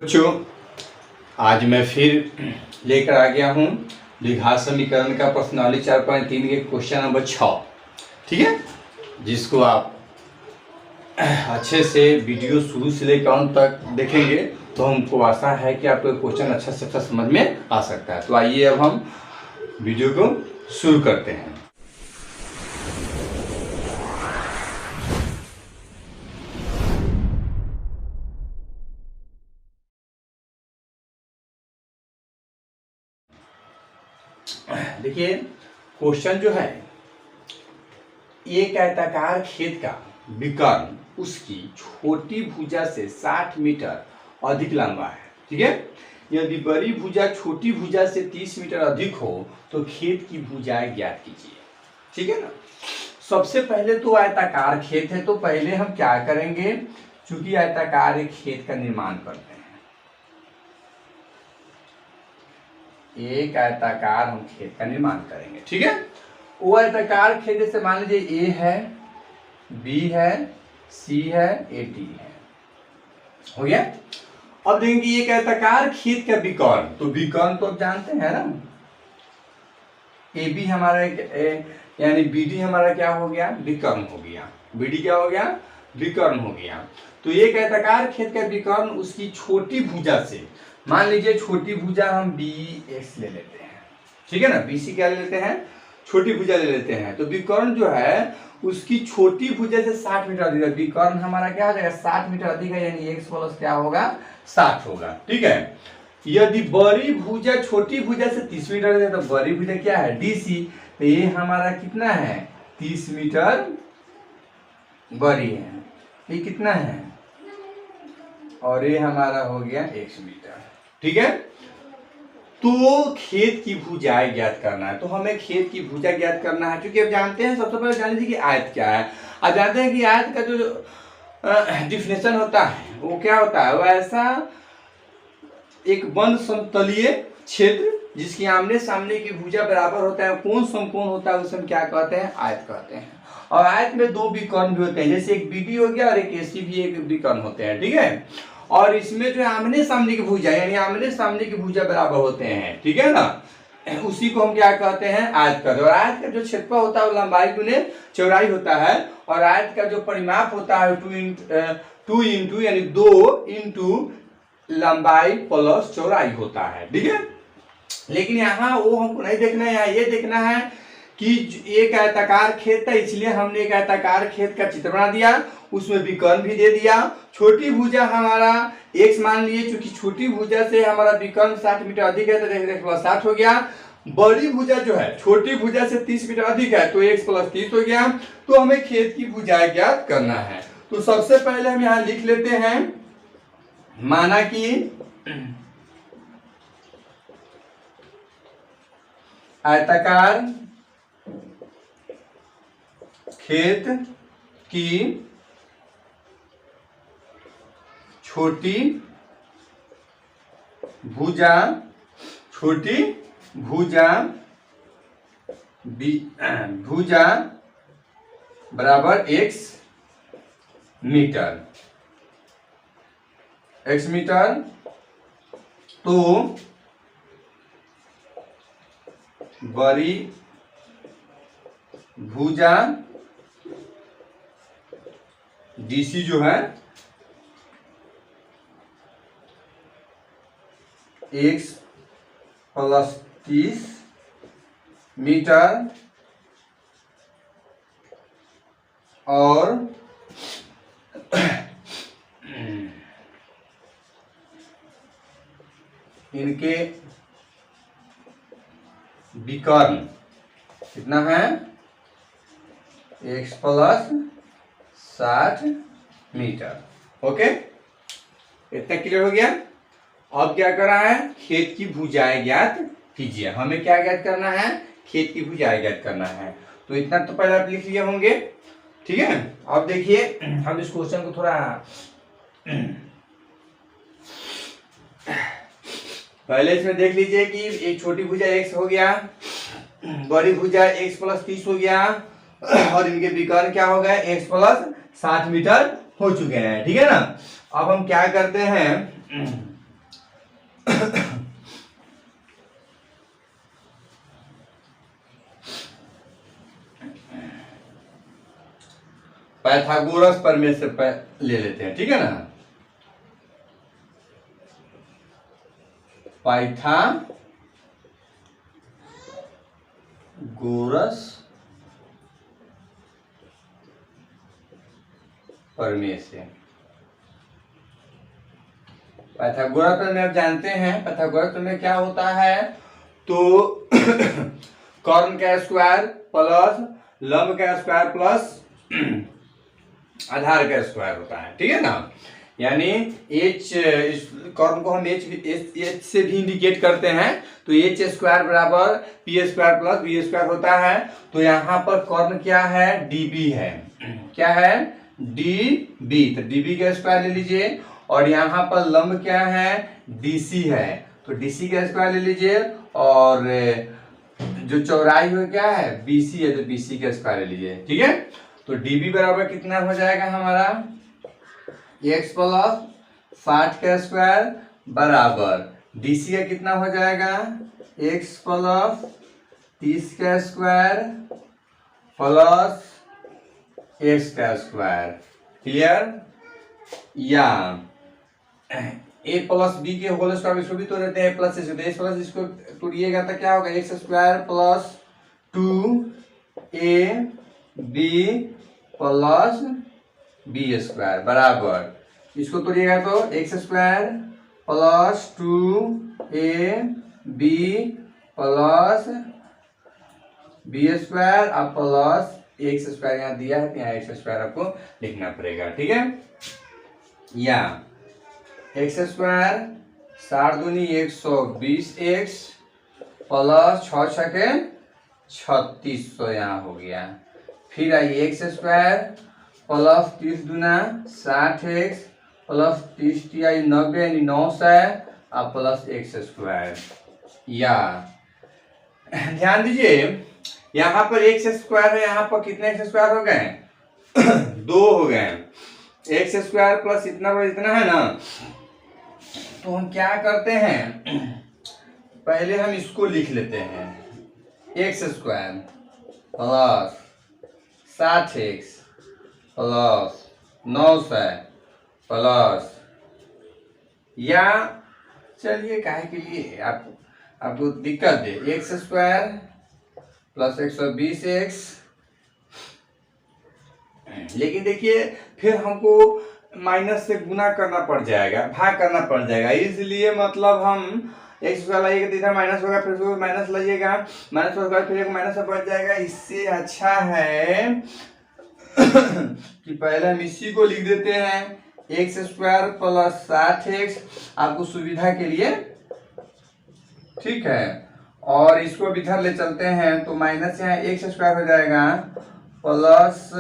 बच्चों, आज मैं फिर लेकर आ गया हूँ द्विघात समीकरण का प्रश्नावली 4.3 के क्वेश्चन नंबर 6। ठीक है, जिसको आप अच्छे से वीडियो शुरू से लेकर अंत तक देखेंगे तो हमको आशा है कि आपको क्वेश्चन अच्छा से अच्छा समझ में आ सकता है। तो आइए अब हम वीडियो को शुरू करते हैं। देखिए, क्वेश्चन जो है, एक आयताकार खेत का विकर्ण उसकी छोटी भुजा से 60 मीटर अधिक लंबा है। ठीक है, यदि बड़ी भुजा छोटी भुजा से 30 मीटर अधिक हो तो खेत की भुजाएं ज्ञात कीजिए। ठीक है ना। सबसे पहले तो आयताकार खेत है, तो पहले हम क्या करेंगे, चूंकि आयताकार एक खेत का निर्माण करते हैं, एक आयताकार हम खेत का निर्माण करेंगे। ठीक है, वो आयताकार खेत जैसे मान लीजिए ए है, बी है, सी है, ए डी है। हो गया। अब देखेंगे एक आयताकार खेत का विकर्ण, तो विकर्ण तो आप जानते हैं ना, ए बी हमारा यानी बी डी हमारा क्या हो गया, विकर्ण हो गया। बी डी क्या हो गया, विकर्ण हो गया। तो एक आयताकार खेत का विकर्ण उसकी छोटी भुजा से, मान लीजिए छोटी भुजा हम बी एक्स ले लेते हैं। ठीक है ना, बी सी क्या ले लेते हैं, छोटी भुजा ले लेते हैं। तो विकर्ण जो है उसकी छोटी भुजा से 60 मीटर अधिक है। विकर्ण हमारा क्या हो जाएगा, 60 मीटर अधिक है, यानी एक्स प्लस क्या होगा, 60 होगा। ठीक है, यदि बड़ी भुजा छोटी भुजा से 30 मीटर है तो बड़ी भुजा क्या है, डी सी। तो ये हमारा कितना है, 30 मीटर बड़ी है, ये कितना है, और ये हमारा हो गया 1 मीटर। ठीक है, तो खेत की भुजाएं ज्ञात करना है। तो हमें खेत की भुजा ज्ञात करना है, क्योंकि अब जानते हैं, सबसे पहले जान लीजिए कि आयत क्या है। अब जानते हैं कि आयत का जो डिफिनेशन होता है वो क्या होता है, वो ऐसा एक बंद समतलीय क्षेत्र जिसकी आमने सामने की भुजा बराबर होता है, कोण समकोण होता है, उसे हम क्या कहते हैं, आयत कहते हैं। और आयत में दो विकर्ण भी होते हैं, जैसे एक बीडी हो गया और एक एसी भी एक विकर्ण होते हैं। ठीक है, और इसमें जो है आमने सामने की भुजा, यानी आमने सामने की भुजा बराबर होते हैं। ठीक है ना, उसी को हम क्या कहते हैं, आयत कहते हैं। और आयत का जो क्षेत्रफल होता है वो लंबाई गुने चौड़ाई होता है, और आयत का जो परिमाप होता है 2 इंटू यानी 2 इंटू लंबाई प्लस चौड़ाई होता है। ठीक है, लेकिन यहाँ वो हमको नहीं देखना है, यहाँ ये देखना है कि एक आयताकार खेत है, इसलिए हमने एक आयताकार खेत का चित्र बना दिया, उसमें विकर्ण भी दे दिया। छोटी भुजा हमारा x मान लिए, क्योंकि छोटी भुजा से हमारा विकर्ण 60 मीटर अधिक है, तो x प्लस 60 हो गया। बड़ी भुजा जो है छोटी भुजा से 30 मीटर अधिक है, तो x प्लस 30 हो गया। तो हमें खेत की भुजाएं ज्ञात करना है। तो सबसे पहले हम यहाँ लिख लेते हैं, माना कि आयताकार खेत की छोटी भुजा बराबर x मीटर, तो बड़ी भुजा डीसी जो है x प्लस 30 मीटर, और इनके विकर्ण कितना है, x प्लस 60 मीटर। ओके, इतना क्लियर हो गया। अब क्या करना है, खेत की भुजाएं ज्ञात कीजिए। हमें क्या ज्ञात करना है, खेत की भुजाएं ज्ञात करना है। तो इतना तो पहले आप लिख लिए होंगे। ठीक है, अब देखिए हम इस क्वेश्चन को थोड़ा पहले इसमें देख लीजिए कि एक छोटी भुजा x हो गया, बड़ी भुजा x प्लस 30 हो गया, और इनके विकर्ण क्या हो गए, x प्लस 60 मीटर हो चुके हैं। ठीक है ना। अब हम क्या करते हैं, पाइथागोरस प्रमेय से ले लेते हैं, ठीक है ना। पाइथागोरस प्रमेय से, पाइथागोरस प्रमेय आप जानते हैं। पाइथागोरस प्रमेय क्या होता है, तो कर्ण का स्क्वायर प्लस लंब का स्क्वायर प्लस आधार का स्क्वायर होता है, ठीक है ना। यानी एच, कर्ण को हम एच से भी इंडिकेट करते हैं, तो एच स्क्वायर बराबर P square plus B square होता है। तो यहाँ पर कर्ण क्या है, डीबी है। क्या है, डीबी, तो डीबी का स्क्वायर ले लीजिए। और यहाँ पर लंब क्या है, डीसी है, तो डीसी का स्क्वायर ले लीजिए। और जो चौड़ाई हो क्या है, बीसी है, तो बीसी का स्क्वायर ले लीजिए, ठीक है। तो डीबी बराबर कितना हो जाएगा हमारा, एक्स प्लस 60 का स्क्वायर बराबर डीसी का कितना हो जाएगा, एक्स प्लस 30 का स्क्वायर प्लस एक्स का स्क्वायर। क्लियर। या ए प्लस बी के होल स्क्वायर इसको भी तोड़ते हैं, प्लस इस प्लस इसको तोड़िएगा तो क्या होगा, X square plus 2 B plus B square बराबर, इसको तोड़िएगा तो X square plus 2ab plus B square और प्लस एक्स स्क्वायर यहाँ दिया है, यहाँ एक्स स्क्वायर आपको लिखना पड़ेगा, ठीक है। या एक्स स्क्वायर 60 दूनी 120 एक्स प्लस 6 छके 3600 यहाँ हो गया। फिर आई एक्स स्क्वायर प्लस 30 दूना 60 एक्स प्लस 30 टी 90 यानी 900 और प्लस एक्स स्क्वायर। या ध्यान दीजिए यहाँ पर एक्स स्क्वायर है, यहाँ पर कितने एक्स स्क्वायर हो गए 2 हो गए। एक्स स्क्वायर प्लस इतना है ना, तो हम क्या करते हैं, पहले हम इसको लिख लेते हैं, x square plus 60 x plus 900 plus, या चलिए काहे के लिए आपको दिक्कत दे, एक्स स्क्वायर प्लस 120 एक्स। लेकिन देखिए फिर हमको माइनस से गुना करना पड़ जाएगा, भाग करना पड़ जाएगा, इसलिए मतलब हम एक्स स्क्वायर लाइएगा तो इधर माइनस होगा, फिर उसको माइनस लाइएगा, माइनस होगा फिर एक माइनस से बढ़ जाएगा। इससे अच्छा है कि पहले हम इसी को लिख देते हैं, एक्स स्क्वायर प्लस 60 एक्स, आपको सुविधा के लिए, ठीक है। और इसको अब इधर ले चलते हैं तो माइनस यहाँ एक्स स्क्वायर हो जाएगा प्लस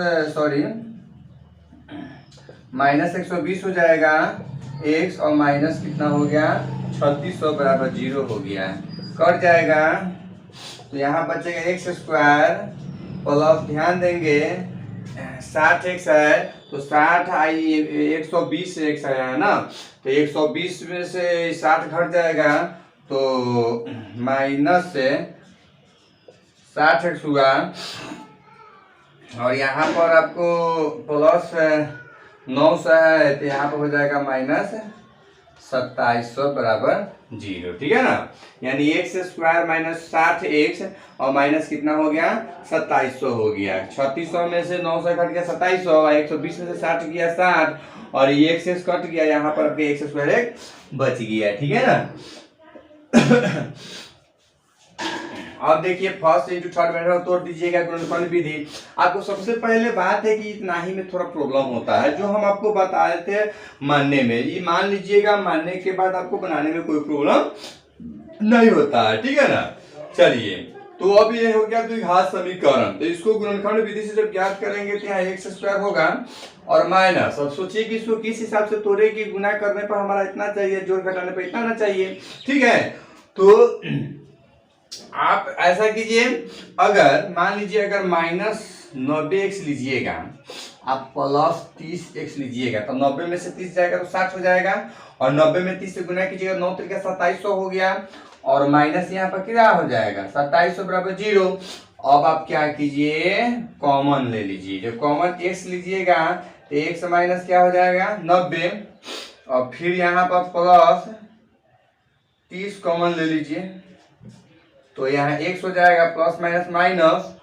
माइनस 120 हो जाएगा एक्स, और माइनस कितना हो गया 3600 बराबर 0 हो गया, कट जाएगा। तो यहाँ बचेगा एक्स स्क्वायर प्लस, ध्यान देंगे 60 एक्स है तो 60 आई 120 एक्स है ना, तो 120 में से 60 घट जाएगा तो माइनस से 60 एक्स हुआ। और यहाँ पर आपको प्लस 900 है तो यहाँ पर हो जाएगा माइनस 2700 बराबर 0, ठीक है ना। यानी एक्स स्क्वायर माइनस 60 एक्स और माइनस कितना हो गया 2700 हो गया। 3600 में से 900 कट गया 2700, 120 में से 60 गया 60, और ये एक्स कट गया, यहाँ पर आपके एक्स स्क्वायर एक बच गया, ठीक है ना। अब देखिए फर्स्ट इंटू थर्ड मेथड तोड़ दीजिएगा गुणनफल विधि। आपको सबसे पहले बात है कि इतना ही में थोड़ा प्रॉब्लम होता है, जो हम आपको बता रहे थे मानने में, ये मान लीजिएगा, मानने के बाद आपको बनाने में कोई प्रॉब्लम नहीं होता है, ठीक है ना। चलिए तो अब ये हो गया द्विघात समीकरण, तो इसको गुणनखंड विधि से जब ज्ञात करेंगे तो यहाँ एक्स स्क्वायर होगा और माइनस, अब सोचिए कि इसको किस हिसाब से तोड़े कि गुना करने पर हमारा इतना चाहिए, जोड़ घटाने पर इतना ना चाहिए, ठीक है। तो आप ऐसा कीजिए, अगर मान लीजिए अगर माइनस 90x लीजिएगा, आप प्लस 30x लीजिएगा, तो 90 में से 30 जाएगा तो 60 हो जाएगा, और 90 में 30 से गुना कीजिएगा 9 तरीका 2700 हो गया, और माइनस यहाँ पर क्या हो जाएगा 2700 बराबर 0, अब आप क्या कीजिए, कॉमन ले लीजिए। जो कॉमन x लीजिएगा तो x माइनस क्या हो जाएगा 90, और फिर यहाँ पर प्लस 30 कॉमन ले लीजिए, तो यहाँ x हो जाएगा प्लस माइनस माइनस,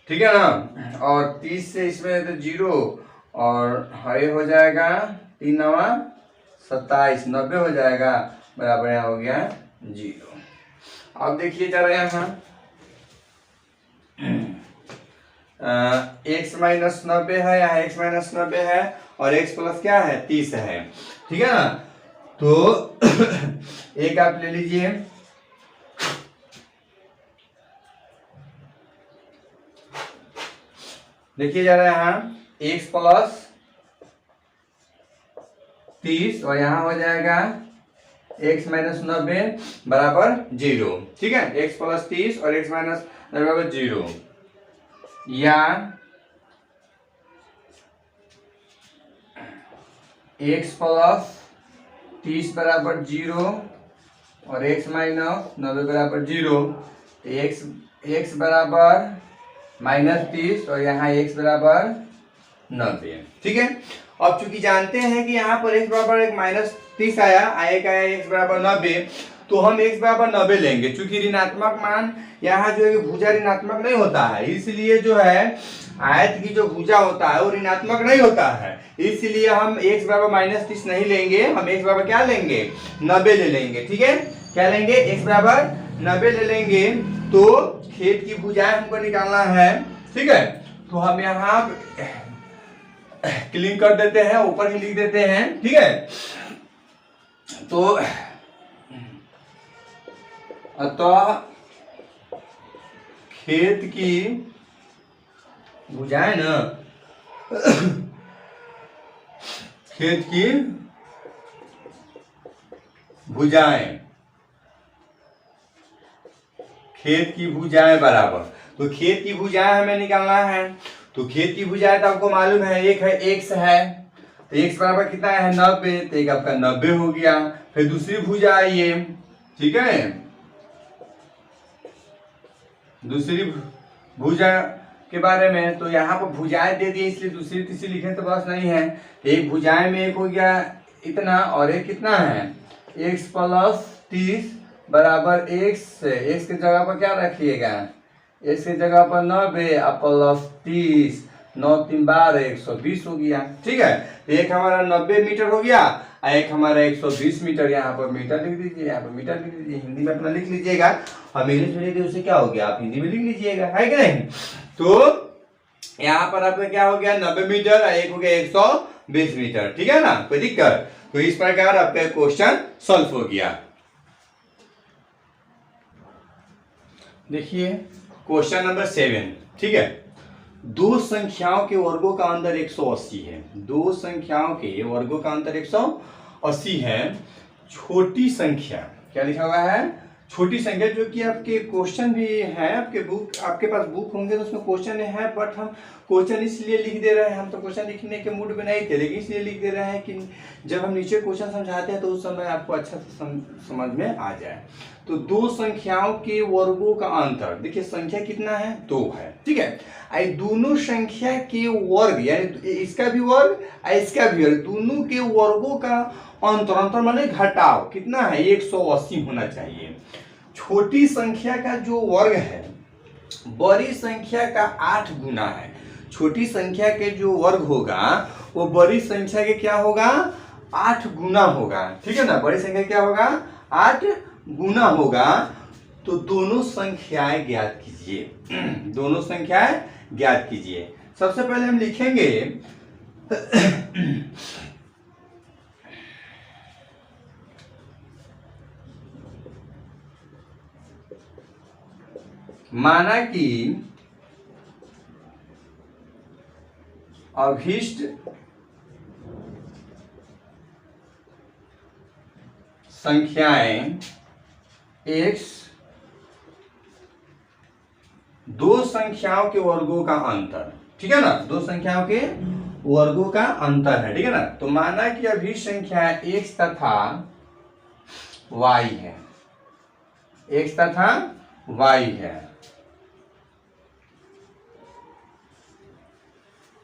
ठीक है ना। और 30 से इसमें तो 0, और ये हो जाएगा 3 9 27, 90 हो जाएगा, बराबर यहाँ हो गया 0। अब देखिए जरा यहाँ x माइनस 90 है, यहाँ x माइनस 90 है, और x प्लस क्या है 30 है, ठीक है ना। तो एक आप ले लीजिए, देखिए जरा यहाँ x प्लस 30, और यहाँ हो जाएगा x माइनस 90 बराबर 0, ठीक है। x प्लस 30 और x माइनस 90 बराबर 0, या x प्लस 30 बराबर 0 और x माइनस 90 बराबर 0, तो x बराबर माइनस 30 और यहाँ x बराबर 90, ठीक है। अब चूंकि जानते हैं कि यहाँ पर x बराबर एक माइनस 30 आया, एक आया x बराबर 90, तो हम x बराबर 90 लेंगे। चूंकि ऋणात्मक मान यहाँ जो है भुजा ऋणात्मक नहीं होता है, इसलिए जो है आयत की जो भुजा होता है वो ऋणात्मक नहीं होता है, इसलिए हम x बराबर माइनस 30 नहीं लेंगे, हम x बराबर क्या लेंगे 90 ले लेंगे, ठीक है। क्या लेंगे, x बराबर 90 ले लेंगे। तो खेत की भुजाएं हमको निकालना है, ठीक है। तो हम यहाँ क्लीन कर देते हैं, ऊपर ही लिख देते हैं, ठीक है। तो अतः खेत की भुजाएं ना, खेत की भुजाएं, खेत की भुजाएं बराबर, तो खेत की भुजाएं हमें निकालना है। तो खेत की भुजाएं तो आपको मालूम है, एक है x है, तो x बराबर कितना है 90, तो एक आपका 90 हो गया। फिर दूसरी भुजा है ये, ठीक है, दूसरी भुजा के बारे में, तो यहाँ पर भुजाएं दे दी इसलिए दूसरी तीसरी लिखे तो बस नहीं है। एक भुजाएं में एक हो गया इतना, और एक कितना है x प्लस 30 बराबर x की जगह पर क्या रखिएगा, x की जगह पर 90 प्लस 30, 9 3 12 120 हो गया, ठीक है। एक हमारा 90 मीटर हो गया, और एक हमारा 120 मीटर। यहाँ पर मीटर लिख दीजिए, यहाँ पर मीटर लिख दीजिए, हिंदी में अपना लिख लीजिएगा, और इंग्लिश में लिख उसे क्या हो गया आप हिंदी में लिख लीजिएगा, है कि नहीं। तो यहाँ पर आपका क्या हो गया 90 मीटर, और एक हो गया 120 मीटर, ठीक है ना, कोई दिक्कत। तो इस प्रकार आपका क्वेश्चन सॉल्व हो गया। देखिए क्वेश्चन नंबर 7, ठीक है। दो संख्याओं के वर्गों का अंतर 180 है, दो संख्याओं के वर्गों का अंतर 180 है। छोटी संख्या क्या लिखा हुआ है, छोटी संख्या, जो कि आपके क्वेश्चन भी है, आपके बुक, आपके पास बुक होंगे तो उसमें क्वेश्चन है, बट हम क्वेश्चन इसलिए लिख दे रहे हैं, हम तो क्वेश्चन लिखने के मूड में नहीं थे, लेकिन इसलिए लिख दे रहे हैं कि जब हम नीचे क्वेश्चन समझाते हैं तो उस समय आपको अच्छा से समझ में आ जाए। तो दो संख्याओं के वर्गों का अंतर, देखिए संख्या कितना है 2 है, ठीक है। आई दोनों संख्या के वर्ग, यानी इसका भी वर्ग इसका भी वर्ग, दोनों के वर्गों का अंतर माने घटाव कितना है 180 होना चाहिए। छोटी संख्या का जो वर्ग है बड़ी संख्या का 8 गुना है। छोटी संख्या के जो वर्ग होगा वो बड़ी संख्या के क्या होगा 8 गुना होगा, ठीक है ना। बड़ी संख्या क्या होगा 8 गुना होगा। तो दोनों संख्याएं ज्ञात कीजिए, दोनों संख्याएं ज्ञात कीजिए। सबसे पहले हम लिखेंगे माना कि अभीष्ट संख्याएं x दो संख्याओं के वर्गों का अंतर, ठीक है ना, दो संख्याओं के वर्गों का अंतर है, ठीक है ना। तो माना कि अभीष्ट संख्या x तथा y है, x तथा y है,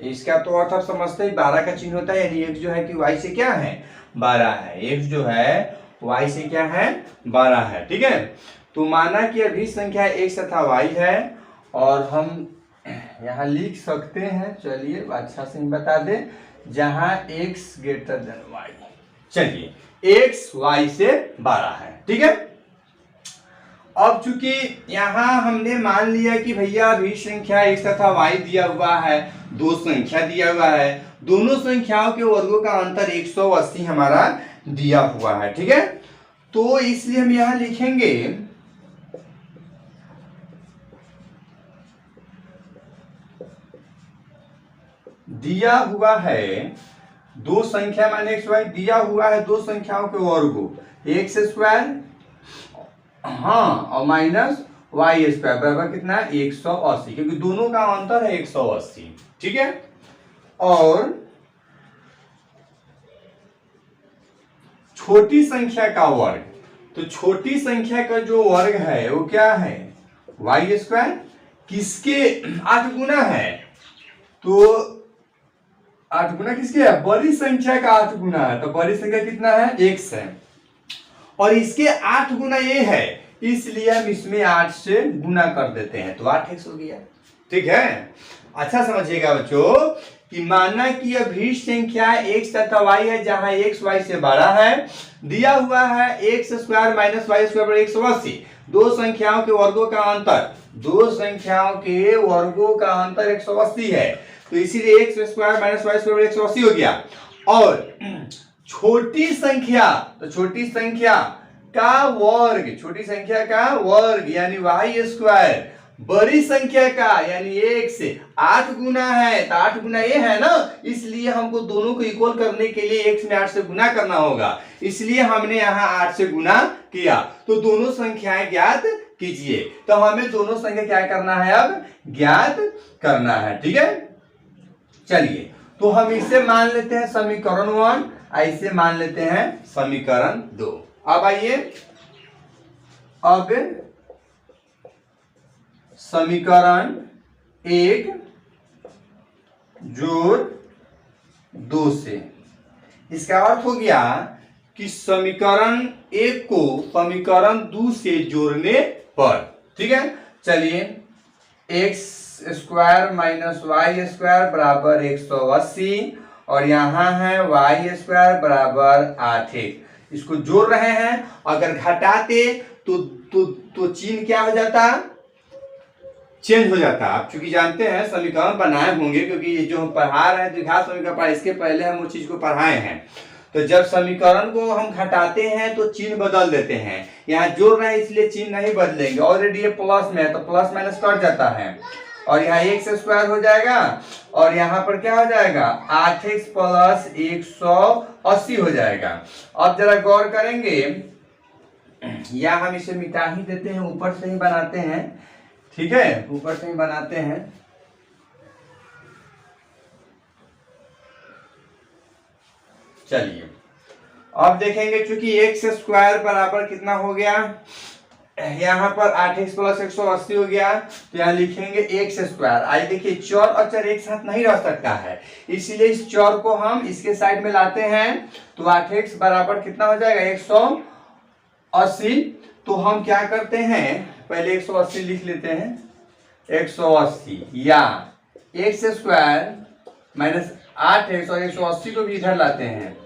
इसका तो अर्थ आप समझते हैं 12 का चिन्ह होता है, यानी x जो है कि y से क्या है 12 है, x जो है y से क्या है 12 है। ठीक है, तो माना कि अभी संख्या x तथा y है और हम यहाँ लिख सकते हैं, चलिए अच्छा से बता दें, जहां x ग्रेटर देन y। चलिए x y से 12 है। ठीक है, अब चूंकि यहां हमने मान लिया कि भैया अभी संख्या x तथा y दिया हुआ है, दो संख्या दिया हुआ है, दोनों संख्याओं के वर्गों का अंतर 180 हमारा दिया हुआ है। ठीक है, तो इसलिए हम यहां लिखेंगे दिया हुआ है दो संख्या माने x y, दिया हुआ है दो संख्याओं के वर्गों एक्स स्क्वायर हाँ और माइनस वाई स्क्वायर बराबर कितना है 180, क्योंकि दोनों का अंतर है 180। ठीक है, और छोटी संख्या का वर्ग, तो छोटी संख्या का जो वर्ग है वो क्या है वाई स्क्वायर, किसके 8 गुना है, तो 8 गुना किसके है बड़ी संख्या का 8 गुना है, तो बड़ी संख्या कितना है x है और इसके 8 गुना ये है, इसलिए हम इसमें 8 से गुना कर देते हैं तो 8x हो गया। ठीक है, अच्छा समझिएगा बच्चों कि माना कि अभी संख्या x तथा y है, जहां x y से बड़ा है, दिया हुआ है x square minus Y square बराबर 180, दो संख्याओं के वर्गों का अंतर, दो संख्याओं के वर्गों का अंतर 180 है, तो इसीलिए x square minus Y square 180 हो गया। और छोटी संख्या, तो छोटी संख्या का वर्ग, छोटी संख्या का वर्ग यानी वाई स्क्वायर, बड़ी संख्या का यानी एक से 8 गुना है, तो 8 गुना ये है ना, इसलिए हमको दोनों को इक्वल करने के लिए x में 8 से गुना करना होगा, इसलिए हमने यहाँ 8 से गुना किया। तो दोनों संख्याएं ज्ञात कीजिए, तो हमें दोनों संख्या क्या करना है अब ज्ञात करना है। ठीक है, चलिए तो हम इसे मान लेते हैं समीकरण 1, ऐसे मान लेते हैं समीकरण 2। अब आइए, अब समीकरण 1 जोड़ 2 से, इसका अर्थ हो गया कि समीकरण 1 को समीकरण 2 से जोड़ने पर, ठीक है, चलिए x square minus Y square बराबर 180 और यहाँ है वाई स्क्वायर बराबर 8x, इसको जोड़ रहे हैं, अगर घटाते तो चिन्ह क्या हो जाता, चेंज हो जाता। आप चूंकि जानते हैं समीकरण बनाए होंगे, क्योंकि ये जो हम पढ़ा रहे हैं द्विघात समीकरण पढ़ा, इसके पहले हम उस चीज को पढ़ाए हैं। तो जब समीकरण को हम घटाते हैं तो चिन्ह बदल देते हैं, यहाँ जोड़ रहे हैं इसलिए चिन्ह नहीं बदलेंगे, ऑलरेडी ये प्लस में है तो प्लस माइनस कट जाता है और यहाँ एक्स स्क्वायर हो जाएगा और यहाँ पर क्या हो जाएगा 8x प्लस 180 हो जाएगा। अब जरा गौर करेंगे, या हम इसे मिटा ही देते हैं, ऊपर से ही बनाते हैं, ठीक है, ऊपर से ही बनाते हैं। चलिए अब देखेंगे, चूंकि x स्क्वायर बराबर कितना हो गया, यहाँ पर 8x प्लस 180 हो गया, तो यहाँ लिखेंगे x स्क्वायर। आइए देखिए, चर और चर एक साथ नहीं रह सकता है, इसलिए इस चर को हम इसके साइड में लाते हैं, तो 8x बराबर कितना हो जाएगा 180। तो हम क्या करते हैं, पहले 180 लिख लेते हैं, 180 या x स्क्वायर माइनस 8x और 180 को भी इधर लाते हैं,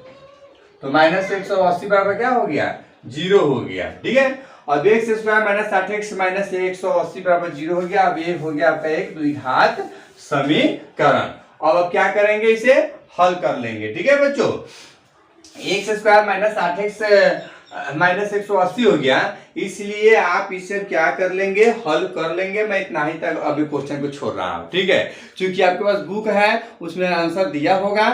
तो माइनस 180 बराबर क्या हो गया 0 हो गया। ठीक है, अब x square minus 8x minus 180 बराबर 0 हो गया। अब ये हो गया आपका एक द्विघात समीकरण। अब क्या करेंगे, इसे हल कर लेंगे। ठीक है बच्चों, x square minus 8x minus 180 हो गया, इसलिए आप इसे क्या कर लेंगे, हल कर लेंगे। मैं इतना ही तक अभी क्वेश्चन को छोड़ रहा हूँ, ठीक है, क्योंकि आपके पास बुक है उसमें आंसर दिया होगा,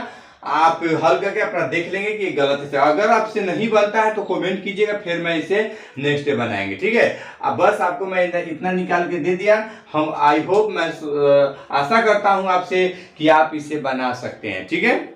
आप हल करके अपना देख लेंगे कि गलत है। अगर आपसे नहीं बनता है तो कमेंट कीजिएगा, फिर मैं इसे नेक्स्ट डे बनाएंगे। ठीक है, अब बस आपको मैं इतना निकाल के दे दिया। हम आई होप, मैं आशा करता हूँ आपसे कि आप इसे बना सकते हैं। ठीक है।